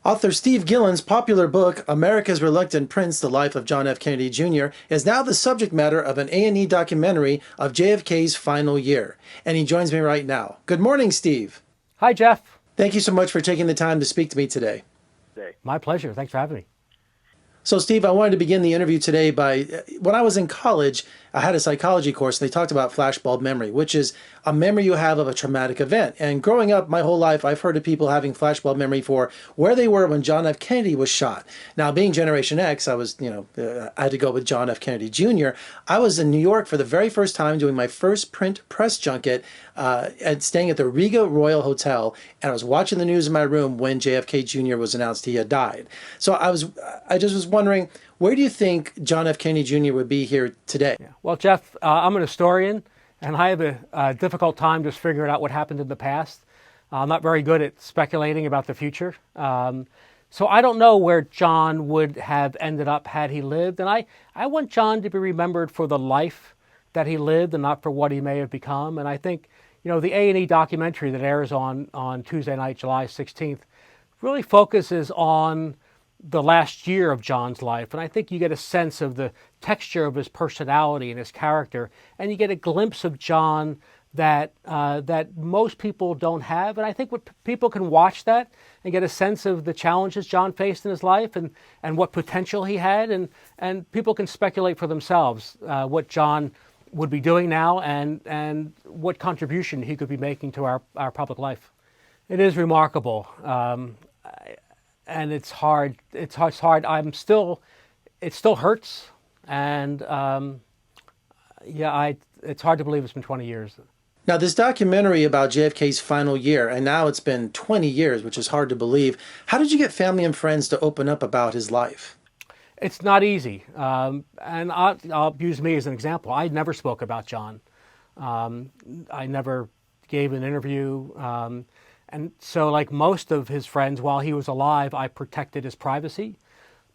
Author Steve Gillon's popular book, America's Reluctant Prince, The Life of John F. Kennedy Jr., is now the subject matter of an A&E documentary of JFK's final year. And he joins me right now. Good morning, Steve. Hi, Jeff. Thank you so much for taking the time to speak to me today. My pleasure. Thanks for having me. So, Steve, I wanted to begin the interview today by, when I was in college, I had a psychology course, and they talked about flashbulb memory, which is a memory you have of a traumatic event. And growing up my whole life, I've heard of people having flashbulb memory for where they were when John F. Kennedy was shot. Now, being Generation X, I was, I had to go with John F. Kennedy Jr. I was in New York for the very first time doing my first print press junket and staying at the Riga Royal Hotel, and I was watching the news in my room when JFK Jr. was announced he had died. So I just was wondering, where do you think John F. Kennedy Jr. would be here today? Yeah. Well, Jeff, I'm an historian, and I have a difficult time just figuring out what happened in the past. I'm not very good at speculating about the future. So I don't know where John would have ended up had he lived. And I want John to be remembered for the life that he lived and not for what he may have become. And I think, the A&E documentary that airs on Tuesday night, July 16th, really focuses on the last year of John's life. And I think you get a sense of the texture of his personality and his character. And you get a glimpse of John that most people don't have. And I think what people can watch that and get a sense of the challenges John faced in his life and what potential he had. And people can speculate for themselves what John would be doing now and what contribution he could be making to our public life. It is remarkable. And it's hard. It's hard. It still hurts. And it's hard to believe it's been 20 years. Now, this documentary about JFK's final year, and now it's been 20 years, which is hard to believe. How did you get family and friends to open up about his life? It's not easy. And I'll use me as an example. I never spoke about John. I never gave an interview. And so like most of his friends, while he was alive, I protected his privacy.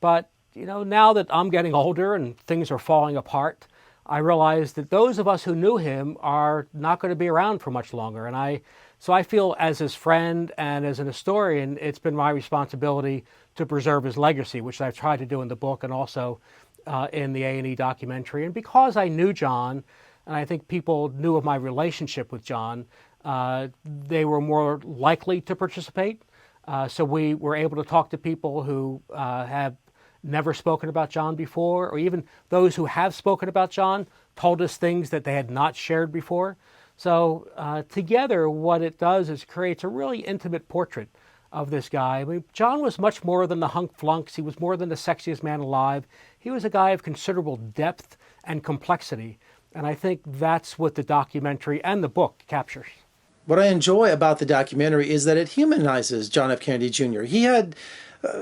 But, now that I'm getting older and things are falling apart, I realize that those of us who knew him are not going to be around for much longer. And so I feel as his friend and as an historian, it's been my responsibility to preserve his legacy, which I've tried to do in the book and also in the A&E documentary. And because I knew John, and I think people knew of my relationship with John, they were more likely to participate. So we were able to talk to people who have never spoken about John before, or even those who have spoken about John told us things that they had not shared before. So together, what it does is creates a really intimate portrait of this guy. I mean, John was much more than the hunk flunks. He was more than the sexiest man alive. He was a guy of considerable depth and complexity. And I think that's what the documentary and the book captures. What I enjoy about the documentary is that it humanizes John F. Kennedy Jr. He had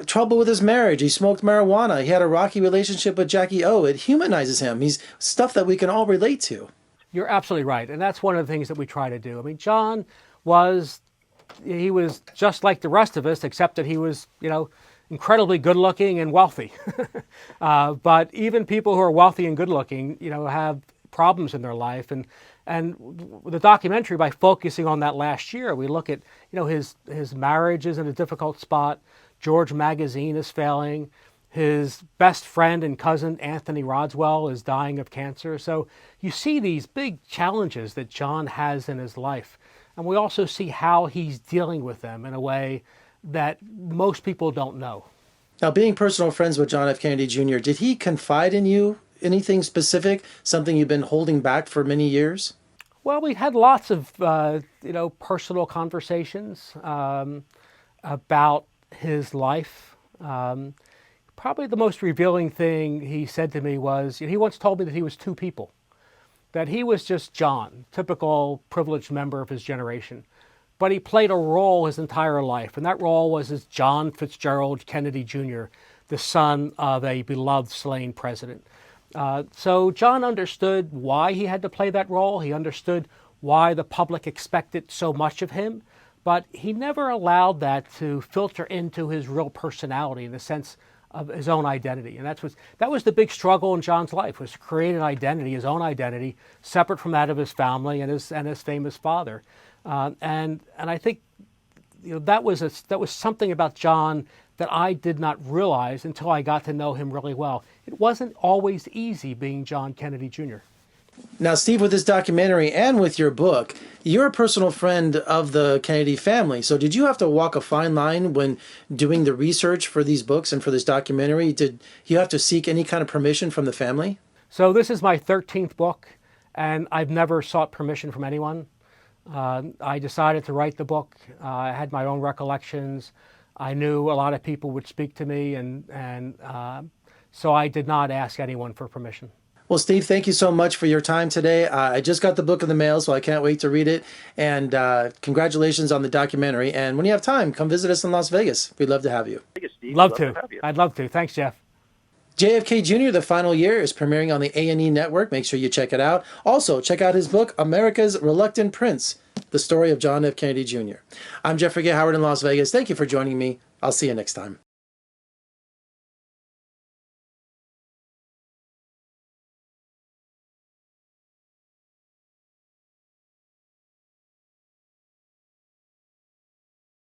trouble with his marriage. He smoked marijuana. He had a rocky relationship with Jackie O. It humanizes him. He's stuff that we can all relate to. You're absolutely right. And that's one of the things that we try to do. I mean, John was just like the rest of us, except that he was, incredibly good looking and wealthy. But even people who are wealthy and good looking, have problems in their life. And the documentary, by focusing on that last year, we look at, his marriage is in a difficult spot. George Magazine is failing. His best friend and cousin, Anthony Rodswell, is dying of cancer. So you see these big challenges that John has in his life. And we also see how he's dealing with them in a way that most people don't know. Now, being personal friends with John F. Kennedy Jr., did he confide in you anything specific, something you've been holding back for many years? Well, we had lots of, personal conversations about his life. Probably the most revealing thing he said to me was, he once told me that he was two people, that he was just John, typical privileged member of his generation. But he played a role his entire life, and that role was as John Fitzgerald Kennedy Jr., the son of a beloved slain president. So John understood why he had to play that role. He understood why the public expected so much of him, but he never allowed that to filter into his real personality in the sense of his own identity. And that was the big struggle in John's life, was to create an identity, his own identity, separate from that of his family and his famous father. And I think that was something about John that I did not realize until I got to know him really well. It wasn't always easy being John Kennedy Jr. Now, Steve, with this documentary and with your book, you're a personal friend of the Kennedy family. So did you have to walk a fine line when doing the research for these books and for this documentary? Did you have to seek any kind of permission from the family? So this is my 13th book, and I've never sought permission from anyone. I decided to write the book. I had my own recollections. I knew a lot of people would speak to me, and so I did not ask anyone for permission. Well, Steve, thank you so much for your time today. I just got the book in the mail, so I can't wait to read it. And congratulations on the documentary. And when you have time, come visit us in Las Vegas. We'd love to have you. Love to. I'd love to. Thanks, Jeff. JFK Jr. The Final Year is premiering on the A&E Network. Make sure you check it out. Also, check out his book, America's Reluctant Prince, The Story of John F. Kennedy Jr. I'm Jeffrey Howard in Las Vegas. Thank you for joining me. I'll see you next time.